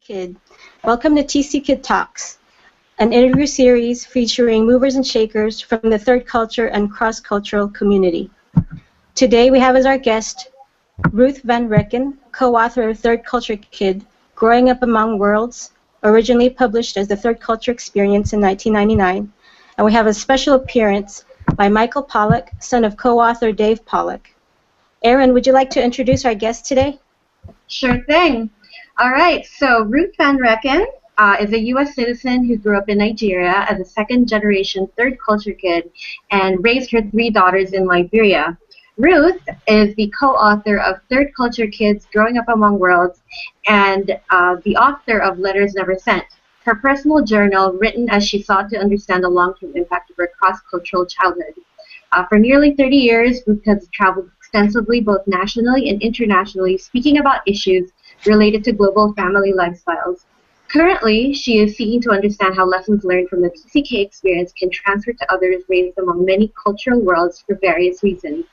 TCKid. Welcome to TCKid Talks, an interview series featuring movers and shakers from the third culture and cross-cultural community. Today we have as our guest Ruth Van Reken, co-author of Third Culture Kid, Growing Up Among Worlds, originally published as The Third Culture Experience in 1999. And we have a special appearance by Michael Pollock, son of co-author Dave Pollock. Erin, would you like to introduce our guest today? Sure thing. All right, so Ruth Van Reken is a U.S. citizen who grew up in Nigeria as a second-generation third culture kid and raised her 3 daughters in Liberia. Ruth is the co-author of Third Culture Kids, Growing Up Among Worlds, and the author of Letters Never Sent, her personal journal written as she sought to understand the long-term impact of her cross-cultural childhood. For nearly 30 years, Ruth has traveled extensively both nationally and internationally, speaking about issues related to global family lifestyles. Currently, she is seeking to understand how lessons learned from the TCK experience can transfer to others raised among many cultural worlds for various reasons.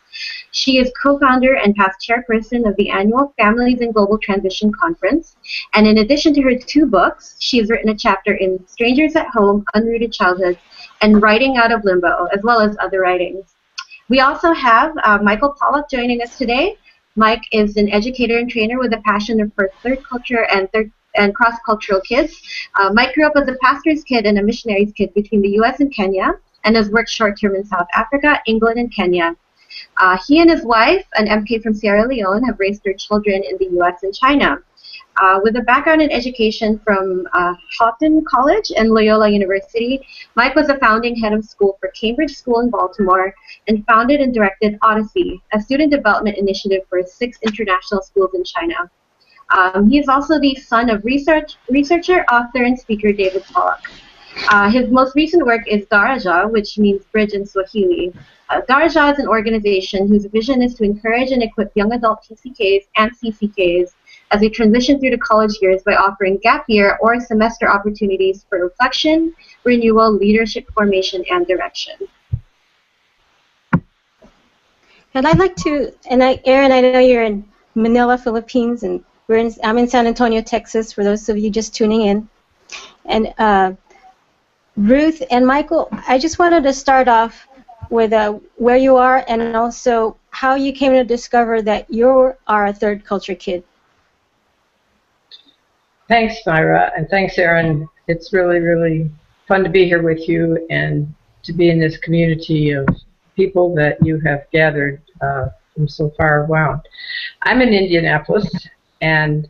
She is co-founder and past chairperson of the annual Families in Global Transition Conference, and in addition to her 2 books, she has written a chapter in Strangers at Home, Unrooted Childhood, and Writing Out of Limbo, as well as other writings. We also have Michael Pollock joining us today. Mike is an educator and trainer with a passion for third culture and cross-cultural kids. Mike grew up as a pastor's kid and a missionary's kid between the U.S. and Kenya, and has worked short-term in South Africa, England, and Kenya. He and his wife, an MK from Sierra Leone, have raised their children in the U.S. and China. With a background in education from Houghton College and Loyola University, Mike was a founding head of school for Cambridge School in Baltimore and founded and directed Odyssey, a student development initiative for 6 international schools in China. He is also the son of researcher, author, and speaker David Pollock. His most recent work is Daraja, which means bridge in Swahili. Daraja is an organization whose vision is to encourage and equip young adult TCKs and CCKs as they transition through the college years by offering gap year or semester opportunities for reflection, renewal, leadership formation, and direction. And I'd like to, Erin, I know you're in Manila, Philippines, and I'm in San Antonio, Texas, for those of you just tuning in. And Ruth and Michael, I just wanted to start off with where you are and also how you came to discover that you are a third culture kid. Thanks, Myra, and thanks, Erin. It's really, really fun to be here with you and to be in this community of people that you have gathered from so far around. I'm in Indianapolis, and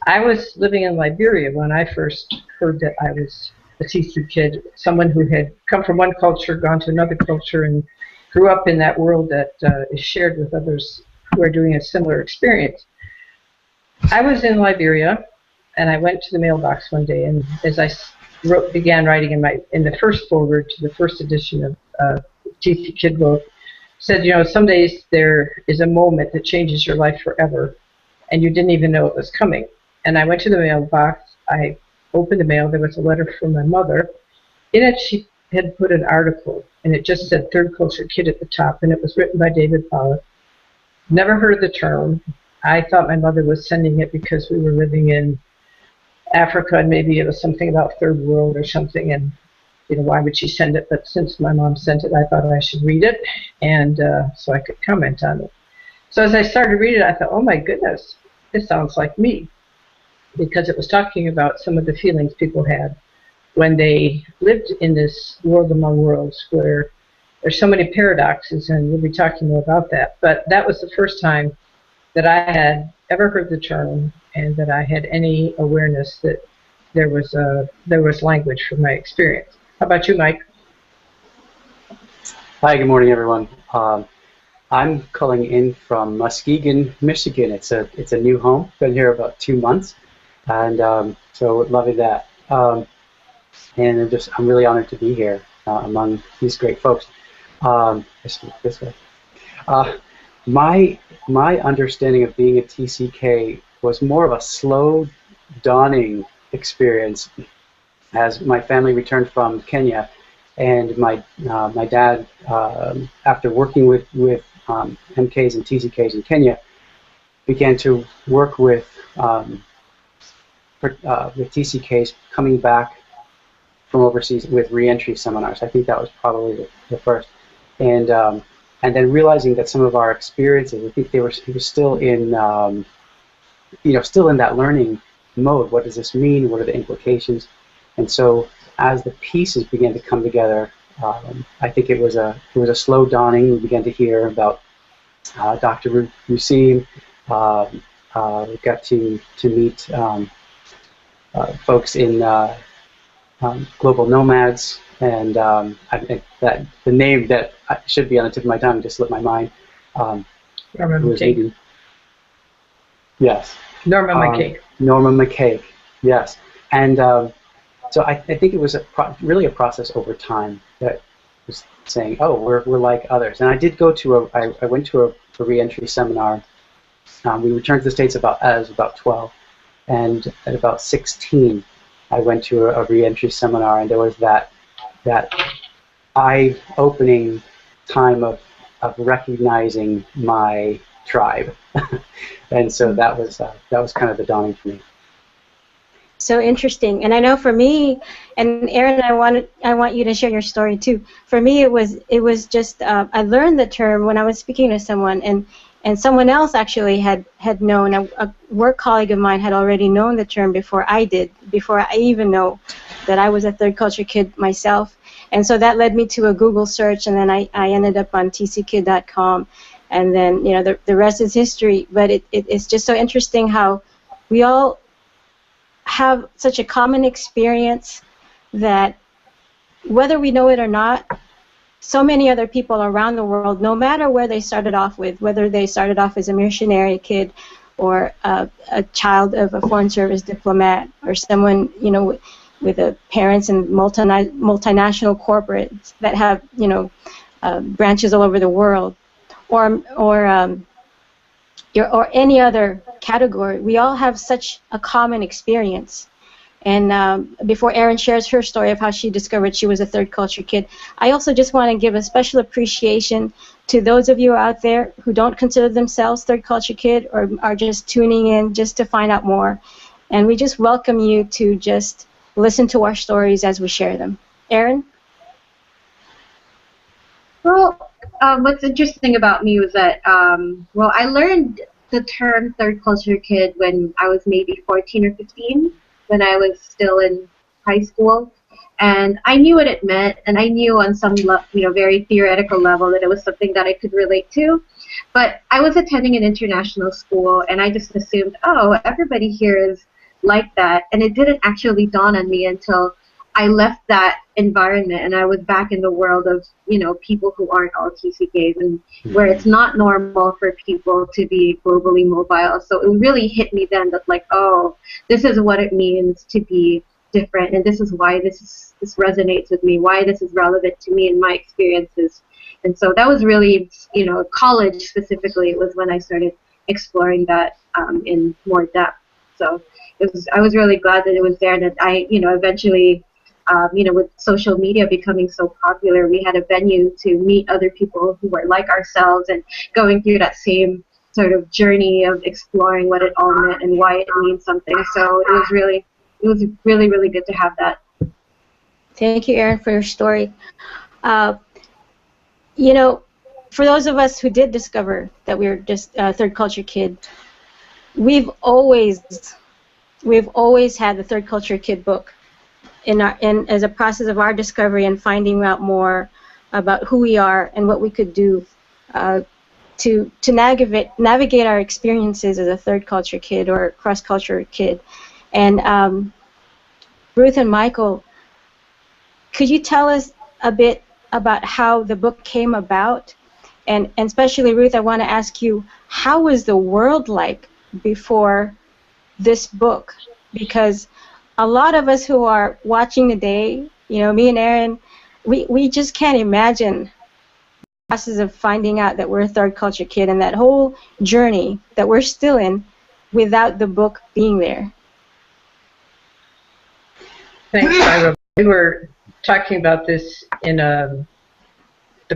I was living in Liberia when I first heard that I was a TC kid, someone who had come from one culture, gone to another culture, and grew up in that world that is shared with others who are doing a similar experience. I was in Liberia, and I went to the mailbox one day, and as I began writing in the first foreword to the first edition of TCKid book, said, you know, some days there is a moment that changes your life forever, and you didn't even know it was coming. And I went to the mailbox, I opened the mail, there was a letter from my mother. In it, she had put an article, and it just said Third Culture Kid at the top, and it was written by David Pollock. Never heard the term. I thought my mother was sending it because we were living in Africa, and maybe it was something about third world or something, and you know, why would she send it? But since my mom sent it, I thought I should read it, and so I could comment on it. So as I started reading it, I thought, oh my goodness, this sounds like me, because it was talking about some of the feelings people had when they lived in this world among worlds where there's so many paradoxes, and we'll be talking more about that. But that was the first time that I had ever heard the term and that I had any awareness that there was language from my experience. How about you, Mike? Hi, good morning, everyone. I'm calling in from Muskegon, Michigan. It's a new home. Been here about 2 months, and so loving that. And I'm really honored to be here among these great folks. This way. My understanding of being a TCK was more of a slow dawning experience as my family returned from Kenya, and my dad, after working with MKs and TCKs in Kenya, began to work with with TCKs coming back from overseas with reentry seminars. I think that was probably the first, and then realizing that some of our experiences, I think he was still in still in that learning mode. What does this mean? What are the implications? And so as the pieces began to come together, I think it was a slow dawning. We began to hear about Dr. Ruth Van Reken. We got to meet folks in global nomads, and that the name that should be on the tip of my tongue just slipped my mind. Norma McCaig. Yes. Norma McCaig. Norma McCaig. Yes, and so I think it was really a process over time that was saying, oh, we're like others. And I did go to I went to a reentry seminar. We returned to the States I was about 12, and at about 16, I went to a reentry seminar, and there was that eye-opening time of recognizing my tribe, and so that was kind of the dawning for me. So interesting. And I know for me, and Aaron, I want you to share your story too. For me, it was just I learned the term when I was speaking to someone, and someone else actually had known, a work colleague of mine had already known the term before I did, before I even know that I was a third culture kid myself. And so that led me to a Google search, and then I ended up on TCKid.com, and then the rest is history. But it's just so interesting how we all have such a common experience that whether we know it or not, so many other people around the world, no matter where they started off with, whether they started off as a missionary kid or a child of a foreign service diplomat or someone with a parents in multinational corporates that have branches all over the world, or any other category, we all have such a common experience. And before Erin shares her story of how she discovered she was a third culture kid, I also just want to give a special appreciation to those of you out there who don't consider themselves third culture kid or are just tuning in just to find out more. And we just welcome you to just listen to our stories as we share them. Erin? Well, what's interesting about me was that, I learned the term third culture kid when I was maybe 14 or 15, when I was still in high school. And I knew what it meant, and I knew on some very theoretical level that it was something that I could relate to. But I was attending an international school, and I just assumed, oh, everybody here is like that. And it didn't actually dawn on me until I left that environment and I was back in the world of, people who aren't all TCKs, and where it's not normal for people to be globally mobile. So it really hit me then that, like, oh, this is what it means to be different, and this is why this resonates with me, why this is relevant to me and my experiences. And so that was really, college specifically was when I started exploring that in more depth. So I was really glad that it was there, and that I, eventually, with social media becoming so popular, we had a venue to meet other people who were like ourselves and going through that same sort of journey of exploring what it all meant and why it means something. So it was really, really good to have that. Thank you, Erin, for your story. For those of us who did discover that we were just a third culture kid, we've always had the Third Culture Kid book as a process of our discovery and finding out more about who we are and what we could do to navigate our experiences as a third culture kid or cross culture kid. And Ruth and Michael, could you tell us a bit about how the book came about? And especially Ruth, I want to ask you, how was the world like before this book? Because a lot of us who are watching today, me and Erin, we just can't imagine the process of finding out that we're a third culture kid and that whole journey that we're still in without the book being there. Thanks, Ira. We were talking about this in the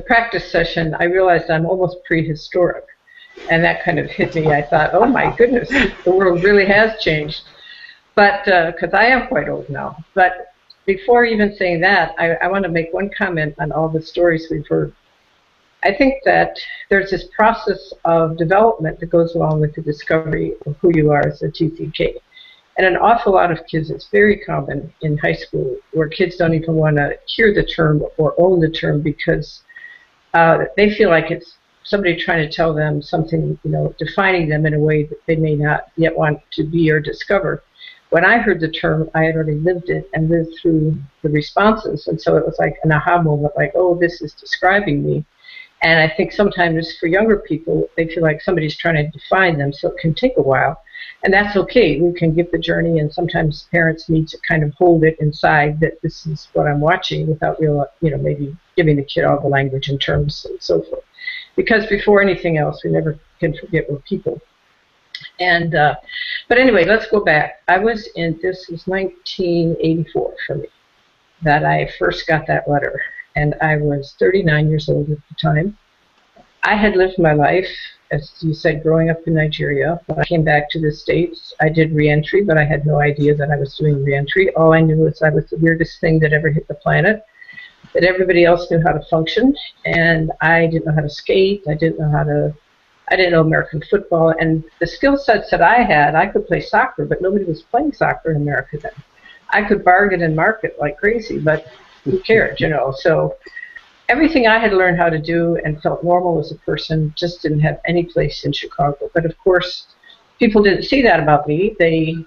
practice session. I realized I'm almost prehistoric, and that kind of hit me. I thought, oh my goodness, the world really has changed. But, because I am quite old now. But before even saying that, I want to make one comment on all the stories we've heard. I think that there's this process of development that goes along with the discovery of who you are as a TCK. And an awful lot of kids, it's very common in high school where kids don't even want to hear the term or own the term because they feel like it's somebody trying to tell them something, defining them in a way that they may not yet want to be or discover. When I heard the term, I had already lived it and lived through the responses. And so it was like an aha moment, like, oh, this is describing me. And I think sometimes for younger people, they feel like somebody's trying to define them, so it can take a while. And that's okay. We can give the journey, and sometimes parents need to kind of hold it inside that this is what I'm watching without real, maybe giving the kid all the language and terms and so forth. Because before anything else, we never can forget we're people. And, but anyway, let's go back. This was 1984 for me, that I first got that letter. And I was 39 years old at the time. I had lived my life, as you said, growing up in Nigeria. When I came back to the States, I did reentry, but I had no idea that I was doing reentry. All I knew was I was the weirdest thing that ever hit the planet, that everybody else knew how to function, and I didn't know how to skate. I didn't know American football, and the skill sets that I had, I could play soccer, but nobody was playing soccer in America then. I could bargain and market like crazy, but who cared, So everything I had learned how to do and felt normal as a person just didn't have any place in Chicago. But of course, people didn't see that about me. They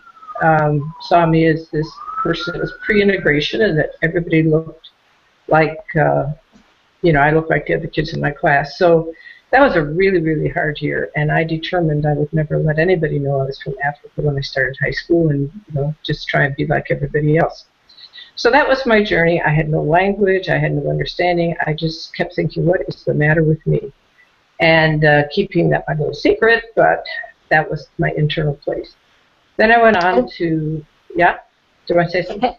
saw me as this person that was pre-integration and that everybody looked like, I looked like the other kids in my class. So that was a really, really hard year, and I determined I would never let anybody know I was from Africa when I started high school and, just try and be like everybody else. So that was my journey. I had no language. I had no understanding. I just kept thinking, what is the matter with me? And keeping that my little secret, but that was my internal place. Then I went on to, do you want to say something?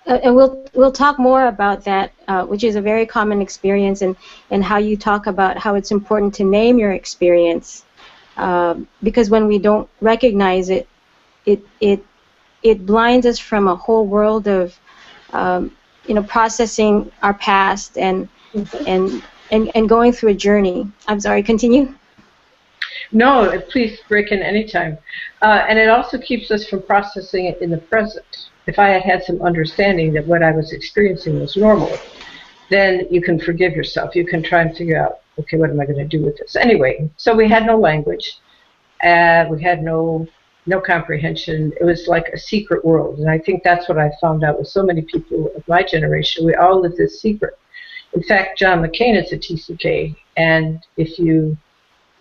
And we'll talk more about that, which is a very common experience, and how you talk about how it's important to name your experience, because when we don't recognize it, it blinds us from a whole world of processing our past and going through a journey. I'm sorry, continue. No, please break in anytime. And it also keeps us from processing it in the present. If I had had some understanding that what I was experiencing was normal, then you can forgive yourself. You can try and figure out, okay, what am I going to do with this? Anyway, so we had no language. We had no comprehension. It was like a secret world. And I think that's what I found out with so many people of my generation. We all live this secret. In fact, John McCain is a TCK, and if you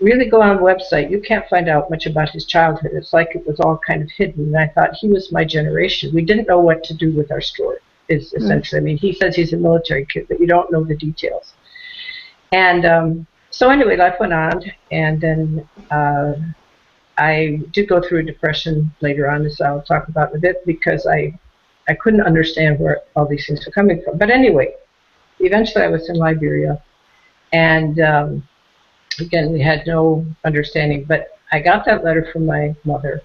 really go on a website, you can't find out much about his childhood. It's like it was all kind of hidden, and I thought he was my generation. We didn't know what to do with our story, is essentially. I mean, he says he's a military kid, but you don't know the details. And so anyway, life went on, and then I did go through a depression later on, as I'll talk about in a bit, because I couldn't understand where all these things were coming from. But anyway, eventually I was in Liberia, and again, we had no understanding, but I got that letter from my mother,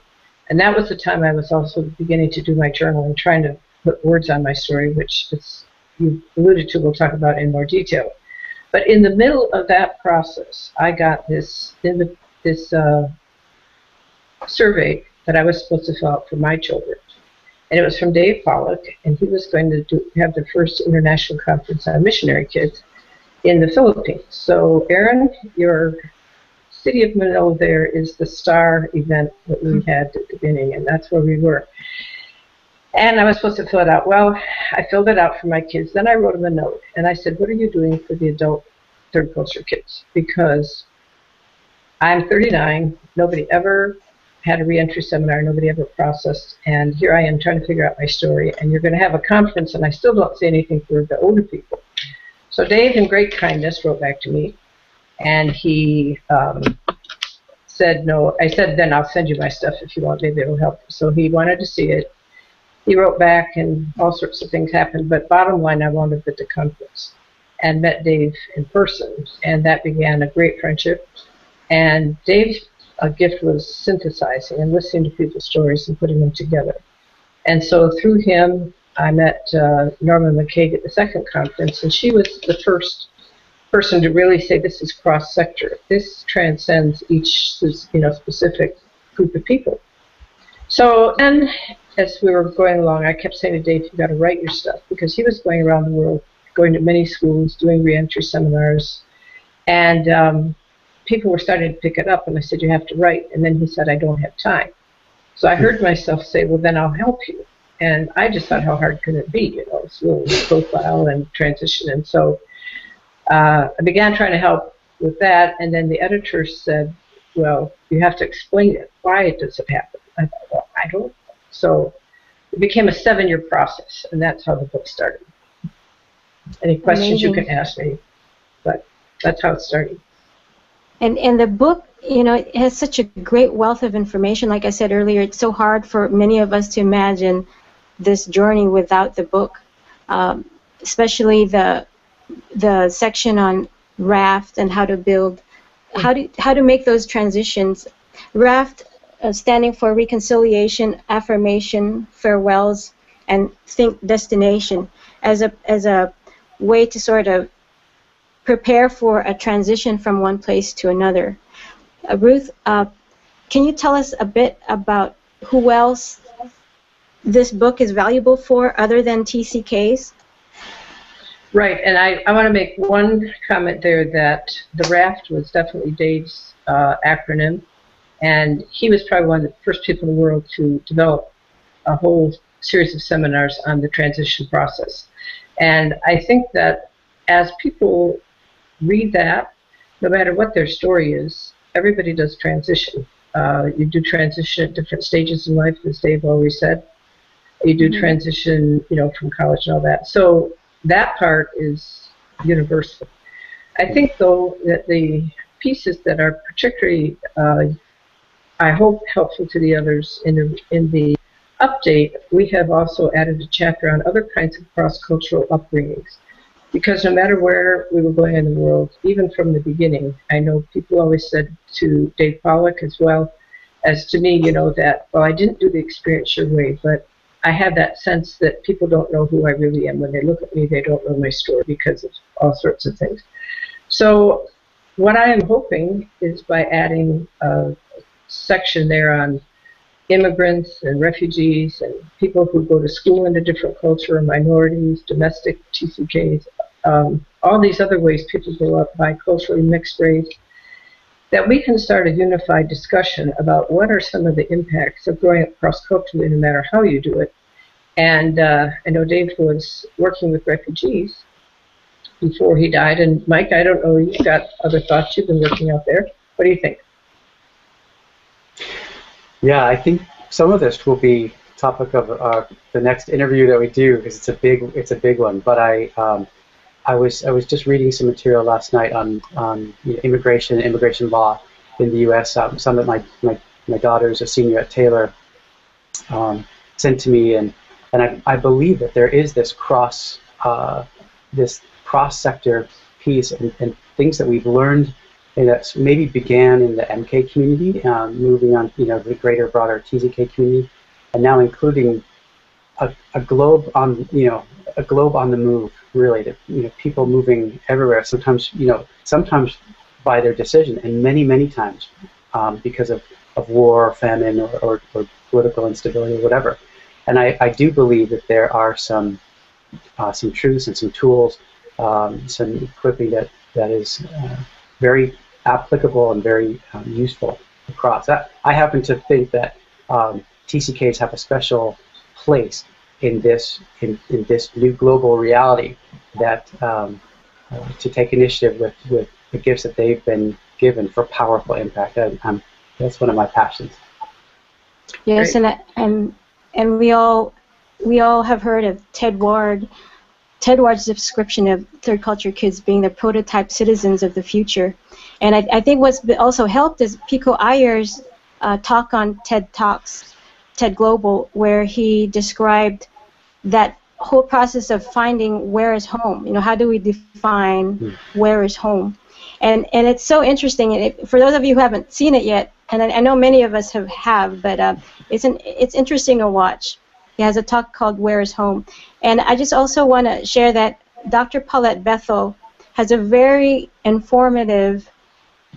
and that was the time I was also beginning to do my journal and trying to put words on my story, which you alluded to, we'll talk about in more detail. But in the middle of that process, I got this survey that I was supposed to fill out for my children. And it was from Dave Pollock, and he was going to have the first international conference on missionary kids in the Philippines. So, Aaron, your City of Manila there is the star event that we had at the beginning, and that's where we were. And I was supposed to fill it out. Well, I filled it out for my kids. Then I wrote them a note, and I said, what are you doing for the adult third culture kids? Because I'm 39, nobody ever had a reentry seminar, nobody ever processed, and here I am trying to figure out my story, and you're going to have a conference, and I still don't say anything for the older people. So Dave, in great kindness, wrote back to me, and he said, no, I said, then I'll send you my stuff if you want, maybe it'll help. So he wanted to see it. He wrote back, and all sorts of things happened, but bottom line, I wound up at the conference and met Dave in person, and that began a great friendship. And Dave's gift was synthesizing and listening to people's stories and putting them together. And so through him, I met Norma McCaig at the second conference, and she was the first person to really say this is cross-sector. This transcends each specific group of people. So then, as we were going along, I kept saying to Dave, you've got to write your stuff, because he was going around the world, going to many schools, doing reentry seminars, and people were starting to pick it up, and I said, you have to write. And then he said, I don't have time. So I heard myself say, well, then I'll help you. And I just thought, how hard could it be? It's a little profile and transition. And so I began trying to help with that, and then the editor said, well, you have to explain it. Why does it happen? I thought, well, I don't know. So it became a 7-year process, and that's how the book started. Any questions you can ask me, but that's how it started. And the book, it has such a great wealth of information. Like I said earlier, it's so hard for many of us to imagine this journey without the book, especially the section on RAFT and how to build, how to make those transitions. RAFT standing for reconciliation, affirmation, farewells, and think destination, as a way to sort of prepare for a transition from one place to another. Ruth, can you tell us a bit about who else this book is valuable for other than TCKs? Right, and I want to make one comment there that the RAFT was definitely Dave's acronym, and he was probably one of the first people in the world to develop a whole series of seminars on the transition process. And I think that as people read that, no matter what their story is, everybody does transition. You do transition at different stages in life, as Dave always said. You do transition, from college and all that. So that part is universal. I think, though, that the pieces that are particularly, I hope, helpful to the others in the update, we have also added a chapter on other kinds of cross-cultural upbringings. Because no matter where we were going in the world, even from the beginning, I know people always said to Dave Pollock as well as to me, that, well, I didn't do the experience your way, but I have that sense that people don't know who I really am. When they look at me, they don't know my story because of all sorts of things. So what I am hoping is by adding a section there on immigrants and refugees and people who go to school in a different culture, minorities, domestic TCKs, all these other ways people grow up, biculturally, mixed race, that we can start a unified discussion about what are some of the impacts of growing up cross-culturally, no matter how you do it. And I know Dave was working with refugees before he died. And Mike, I don't know, you've got other thoughts you've been working out there. What do you think? Yeah, I think some of this will be topic of the next interview that we do, because it's a big one. But I was just reading some material last night on immigration law in the U.S. Some that my daughter's a senior at Taylor sent to me, and I believe that there is this cross-sector piece and things that we've learned, and that maybe began in the MK community, moving on, the greater, broader TCK community, and now including a globe on the move, really. People moving everywhere. Sometimes by their decision, and many times because of war, famine, or political instability, or whatever. And I do believe that there are some truths and some tools, some equipping that is very applicable and very useful across. I happen to think that TCKs have a special place in this new global reality, that to take initiative with the gifts that they've been given for powerful impact. That's one of my passions. Yes, and we all have heard of Ted Ward's description of third culture kids being the prototype citizens of the future. And I think what's also helped is Pico Iyer's talk on TED Talks, TED Global, where he described that whole process of finding where is home. How do we define where is home? And it's so interesting. And for those of you who haven't seen it yet, and I know many of us have, but it's interesting to watch. He has a talk called Where is Home? And I just also want to share that Dr. Paulette Bethel has a very informative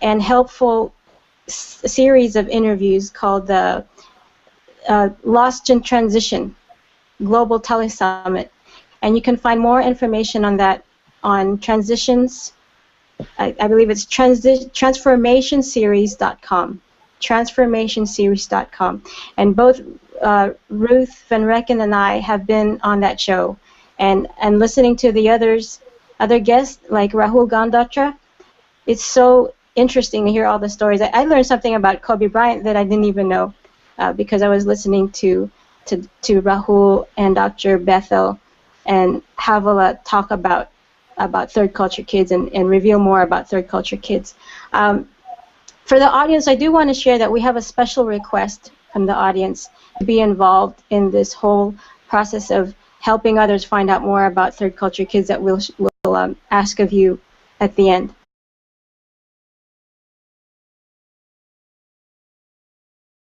and helpful series of interviews called the Lost in Transition Global Telesummit. And you can find more information on that on Transitions. I believe it's transformationseries.com. Transformationseries.com. And both Ruth Van Reken and I have been on that show. And listening to the other guests, like Rahul Gandatra, it's so interesting to hear all the stories. I learned something about Kobe Bryant that I didn't even know because I was listening to Rahul and Dr. Bethel and Havala talk about third culture kids and reveal more about third culture kids. For the audience, I do want to share that we have a special request from the audience to be involved in this whole process of helping others find out more about third culture kids that we'll ask of you at the end.